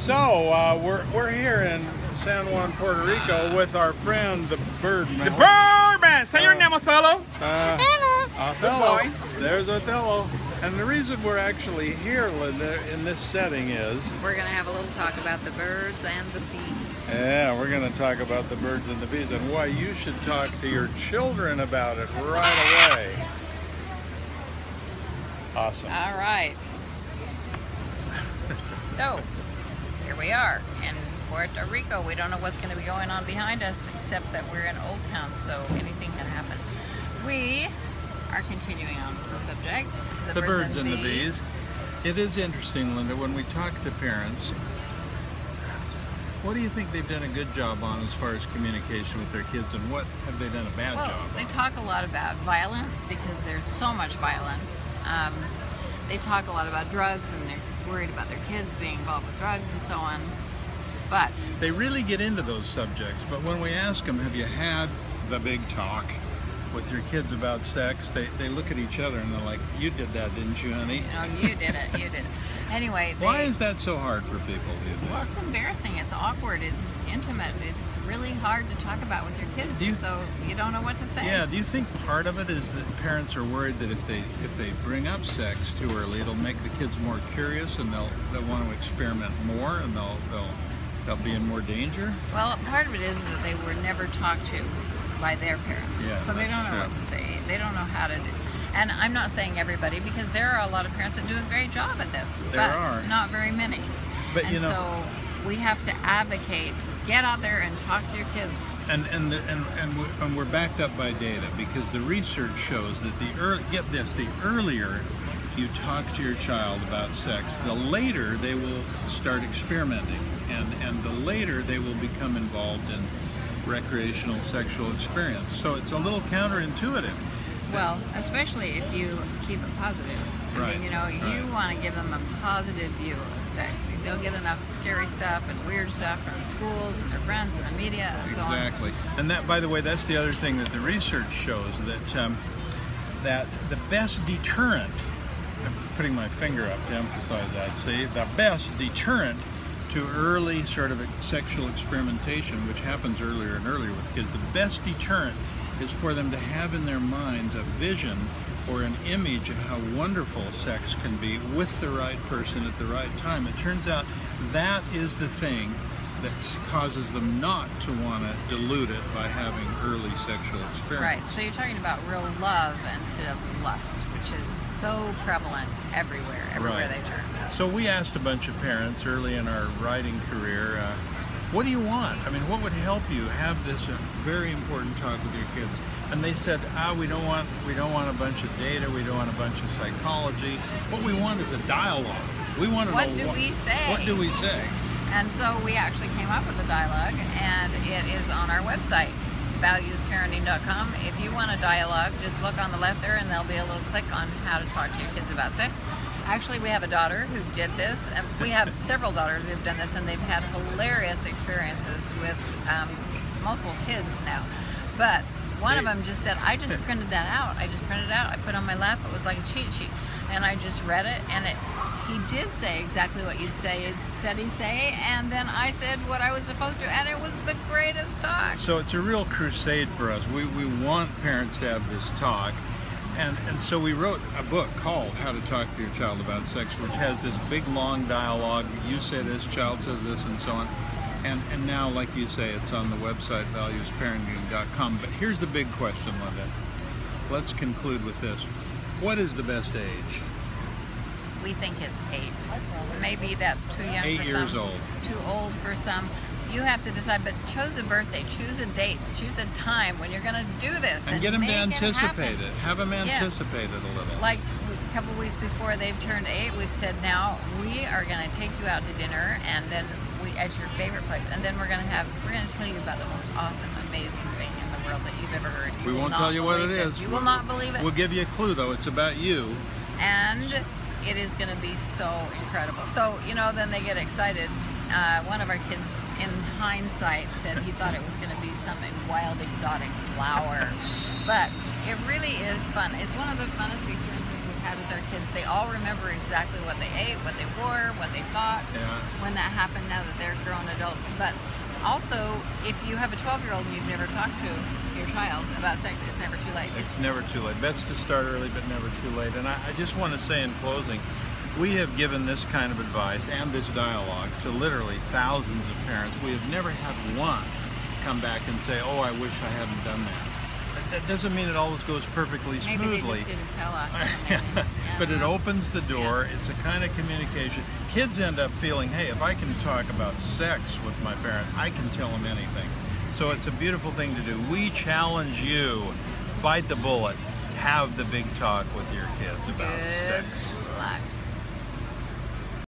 We're here in San Juan, Puerto Rico with our friend the Birdman. The Birdman! Say your name, Othello. Othello. There's Othello. And the reason we're actually here, Linda, in this setting is... we're going to have a little talk about the birds and the bees. Yeah, we're going to talk about the birds and the bees and why you should talk to your children about it right away. Awesome. All right. So, here we are in Puerto Rico. We don't know what's going to be going on behind us, except that we're in Old Town, so anything can happen. We are continuing on with the subject, the birds and the bees. It is interesting, Linda, when we talk to parents, what do you think they've done a good job on as far as communication with their kids, and what have they done a bad job on? They talk a lot about violence because there's so much violence. They talk a lot about drugs, and they're worried about their kids being involved with drugs and so on. But they really get into those subjects, but when we ask them, have you had the big talk with your kids about sex, they look at each other and they're like, you did that, didn't you, honey? You did it, you did it. Anyway, why is that so hard for people, do you think? Well, it's embarrassing, it's awkward, it's intimate, it's really hard to talk about with your kids, so you don't know what to say. Yeah, do you think part of it is that parents are worried that if they bring up sex too early, it'll make the kids more curious and they'll want to experiment more and they'll be in more danger? Well, part of it is that they were never talked to by their parents, so they don't know what to say. They don't know how to do. And I'm not saying everybody, because there are a lot of parents that do a great job at this, but not very many. But and so we have to advocate. Get out there and talk to your kids. And we're backed up by data, because the research shows that the earlier you talk to your child about sex, the later they will start experimenting, and the later they will become involved in recreational sexual experience. So it's a little counterintuitive. Well, especially if you keep it positive. I mean, you want to give them a positive view of sex. They'll get enough scary stuff and weird stuff from schools and their friends and the media and so on. Exactly. And that, by the way, that's the other thing that the research shows, that the best deterrent, I'm putting my finger up to emphasize that, see, the best deterrent to early sort of sexual experimentation, which happens earlier and earlier with kids, the best deterrent is for them to have in their minds a vision or an image of how wonderful sex can be with the right person at the right time. It turns out that is the thing that causes them not to want to dilute it by having early sexual experience. Right, so you're talking about real love instead of lust, which is so prevalent everywhere they turn. So we asked a bunch of parents early in our writing career, what do you want? I mean, what would help you have this very important talk with your kids? And they said, we don't want a bunch of data, we don't want a bunch of psychology. What we want is a dialogue. We want to know what do we say? What do we say? And so we actually came up with a dialogue, and it is on our website, valuesparenting.com. If you want a dialogue, just look on the left there, and there'll be a little click on how to talk to your kids about sex. Actually, we have a daughter who did this, and we have several daughters who've done this, and they've had hilarious experiences with multiple kids now. But one of them just said, I just printed that out. I just printed it out. I put it on my lap. It was like a cheat sheet. And I just read it, and he did say exactly what you said he'd say, and then I said what I was supposed to, and it was the greatest talk. So it's a real crusade for us. We want parents to have this talk. And so we wrote a book called How to Talk to Your Child About Sex, which has this big, long dialogue. You say this, child says this, and so on. And now, like you say, it's on the website, valuesparenting.com. But here's the big question, Linda. Let's conclude with this. What is the best age? We think it's 8. Maybe that's too young 8 for some. 8 years old. Too old for some. You have to decide, but choose a birthday, choose a date, choose a time when you're going to do this. And get them to anticipate it. Have them anticipate it a little. Like a couple weeks before they've turned 8, we've said, now we are going to take you out to dinner, and then at your favorite place, and then we're going to tell you about the most awesome, amazing thing in the world that you've ever heard. We won't tell you what it is. You will not believe it. We'll give you a clue, though. It's about you. And it is going to be so incredible. So, then they get excited. One of our kids, in hindsight, said he thought it was going to be something wild, exotic flower. But it really is fun. It's one of the funnest experiences with had with their kids, they all remember exactly what they ate, what they wore, what they thought when that happened, now that they're grown adults. But also, if you have a 12-year-old and you've never talked to your child about sex, it's never too late. It's never too late. Best to start early, but never too late. And I just want to say in closing, we have given this kind of advice and this dialogue to literally thousands of parents. We have never had one come back and say, oh, I wish I hadn't done that. That doesn't mean it always goes perfectly smoothly. Maybe they just didn't tell us. But it opens the door. It's a kind of communication. Kids end up feeling, hey, if I can talk about sex with my parents, I can tell them anything. So it's a beautiful thing to do. We challenge you, bite the bullet, have the big talk with your kids about sex. Good luck.